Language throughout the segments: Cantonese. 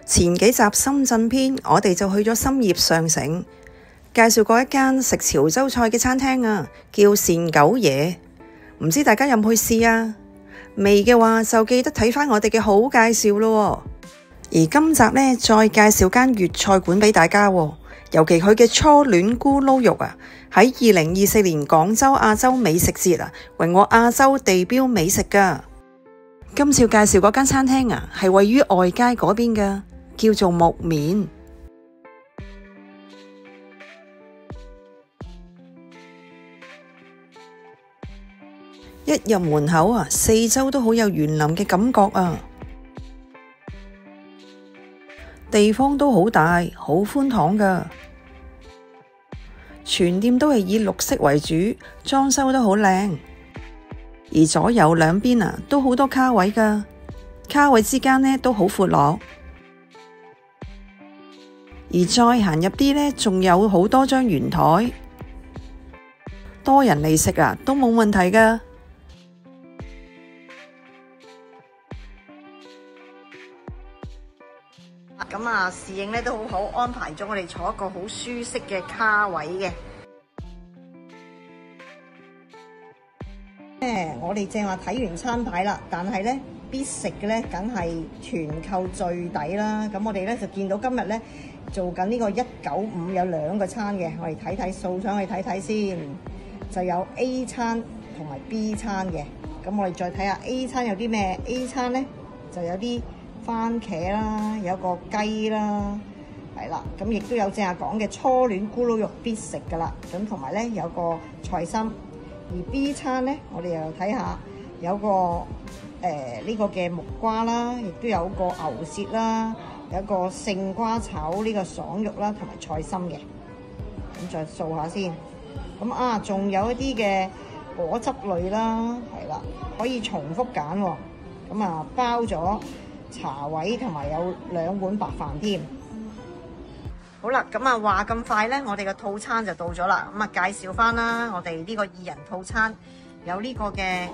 前幾集深圳篇，我哋就去咗深業上城，介紹過一間食潮州菜嘅餐廳啊，叫善九爺。唔知大家有冇去試啊？未嘅話就記得睇返我哋嘅好介紹咯。而今集呢，再介紹間粵菜館俾大家，尤其佢嘅初戀咕嚕肉啊，喺2024年廣州亞洲美食節啊，榮獲亞洲地標美食噶。今次介紹嗰間餐廳啊，係位於外街嗰邊噶，叫做木棉。一入門口啊，四周都好有園林嘅感覺啊，地方都好大，好寬敞噶。全店都係以綠色為主，裝修都好靚。而左右兩邊啊，都好多卡位噶，卡位之間呢都好闊落。而再行入啲呢，仲有好多張圓台，多人嚟食啊，都冇問題噶。咁啊，侍應呢都好好安排咗我哋坐一個好舒適嘅卡位嘅。我哋正話睇完餐牌啦，但係呢必食嘅呢梗係團購最抵啦。咁我哋呢就見到今日呢做緊呢個195有2個餐嘅，我哋睇睇掃上去睇睇先，就有 A 餐同埋 B 餐嘅。咁我哋再睇下 A 餐有啲咩 ？A 餐呢就有啲番茄啦，有個雞啦，係啦，咁亦都有正話講嘅初戀咕嚕肉必食噶啦。咁同埋呢有個菜心。而 B 餐呢，我哋又睇下有個呢個嘅木瓜啦，亦都有個牛舌啦，有個勝瓜炒呢個爽肉啦，同埋菜心嘅。咁再掃下先。咁啊，仲有一啲嘅果汁類啦，係啦，可以重複揀喎。咁啊，包咗茶位同埋有2碗白飯添。好啦，咁啊話咁快呢，我哋嘅套餐就到咗啦。咁啊介紹翻啦，我哋呢個2人套餐有呢個嘅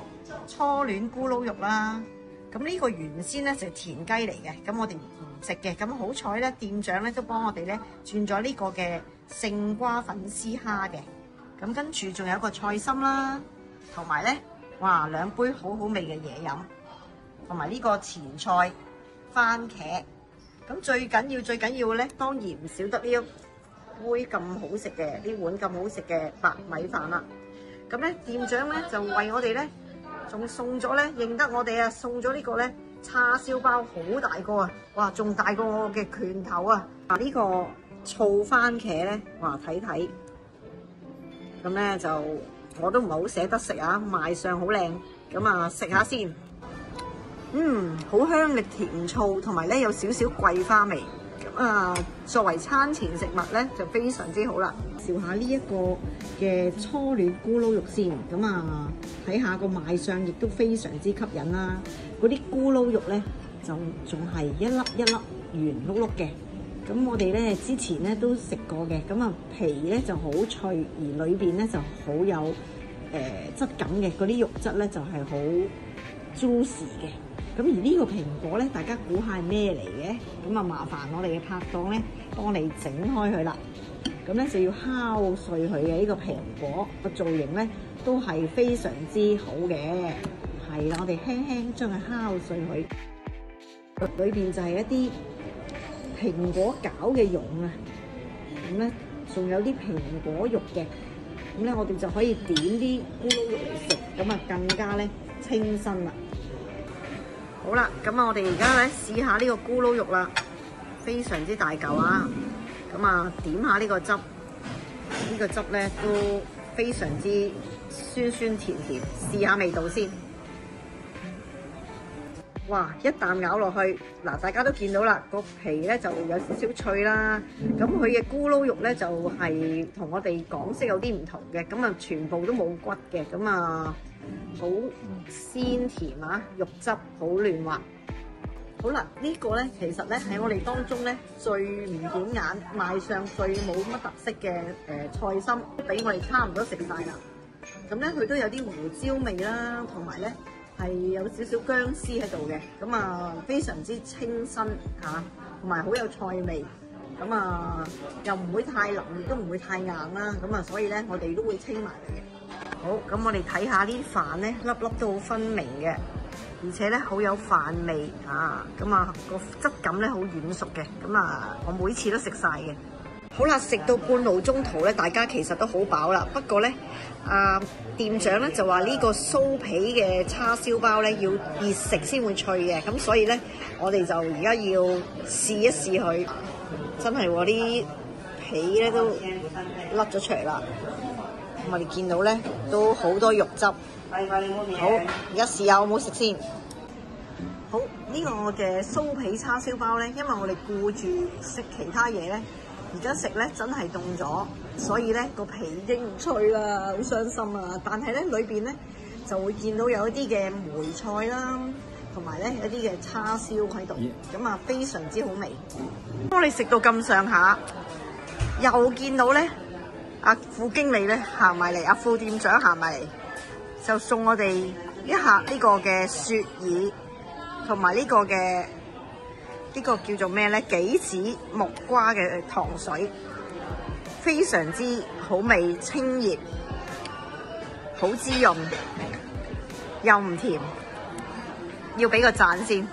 初戀咕嚕肉啦。咁呢個原先呢就係田雞嚟嘅，咁我哋唔食嘅。咁好彩呢，店長呢都幫我哋呢轉咗呢個嘅勝瓜粉絲蝦嘅。咁跟住仲有個菜心啦，同埋呢，哇2杯好好味嘅嘢飲，同埋呢個前菜番茄。咁最緊要咧，當然唔少得呢一杯咁好食嘅，呢碗咁好食嘅白米飯啦。咁咧，店長咧就為我哋咧，仲送咗咧，認得我哋啊，送咗呢個咧叉燒包，好大個啊！哇，仲大過我嘅拳頭啊！呢個醋番茄咧，哇睇睇，咁咧就我都唔係好捨得食啊，賣相好靚，咁啊食下先。好香嘅甜醋，同埋咧有少少桂花味。咁啊，作為餐前食物咧就非常之好啦。試下呢一個嘅初戀咕嚕肉先。咁啊，睇下個賣相亦都非常之吸引啦。嗰啲咕嚕肉咧就仲係一粒一粒圓碌碌嘅。咁我哋咧之前咧都食過嘅。咁啊皮咧就好脆，而裏邊咧就好有質感嘅。嗰啲肉質咧就係好 juicy 嘅。咁而呢個蘋果咧，大家估下係咩嚟嘅？咁啊，麻煩我哋嘅拍檔咧，幫你整開佢啦。咁咧就要敲碎佢嘅呢個蘋果，個造型咧都係非常之好嘅。係啦，我哋輕輕將佢敲碎佢，裏邊就係一啲蘋果餃嘅蓉啊。咁咧仲有啲蘋果肉嘅。咁咧我哋就可以點啲咕嚕肉嚟食，咁啊更加咧清新啦。好啦，咁啊，我哋而家咧試下呢個咕嚕肉啦，非常之大嚿啊！咁啊，點下呢個汁，呢個汁咧都非常之酸酸甜甜，試下味道先。哇！一啖咬落去，嗱，大家都見到啦，個皮咧就有少少脆啦。咁佢嘅咕嚕肉咧就係同我哋港式有啲唔同嘅，咁啊全部都冇骨嘅，咁啊〜好鮮甜啊，肉汁好嫩滑。好啦，呢個咧其實咧喺我哋當中咧最唔顯眼、賣相最冇乜特色嘅菜心，俾我哋差唔多食晒啦。咁咧佢都有啲胡椒味啦，同埋咧係有少少薑絲喺度嘅，咁啊非常之清新嚇，同埋好有菜味。咁啊，又唔會太腍，亦都唔會太硬啦。咁啊，所以咧，我哋都會清埋佢嘅。好，咁我哋睇下呢啲飯咧，粒粒都好分明嘅，而且咧好有飯味啊。咁啊，個質感咧好軟熟嘅。咁啊，我每次都食晒嘅。好啦，食到半路中途咧，大家其實都好飽啦。不過咧，店長咧就話呢個酥皮嘅叉燒包咧要熱食先會脆嘅。咁所以咧，我哋就而家要試一試佢。真係喎，啲皮咧都甩咗出嚟啦。我哋見到咧都好多肉汁。好，而家試下我冇食先。好，呢個我嘅酥皮叉燒包咧，因為我哋顧住食其他嘢咧，而家食咧真係凍咗，所以咧個皮已經唔脆啦，好傷心啊！但係咧裏邊咧就會見到有一啲嘅梅菜啦。同埋咧有啲嘅叉燒喺度，咁啊非常之好味。當你食到咁上下，又見到咧阿副經理咧行埋嚟，阿副店長行埋嚟，就送我哋一盒呢個嘅雪耳，同埋呢個嘅呢個叫做咩咧？杞子木瓜嘅糖水，非常之好味，清熱，好滋潤，又唔甜。要俾個讚先。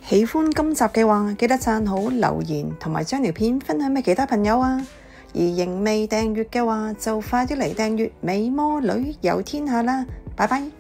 喜歡今集嘅話，記得讚好、留言同埋將條片分享俾其他朋友啊！而仍未訂閱嘅話，就快啲嚟訂閱美魔女遊天下啦！拜拜。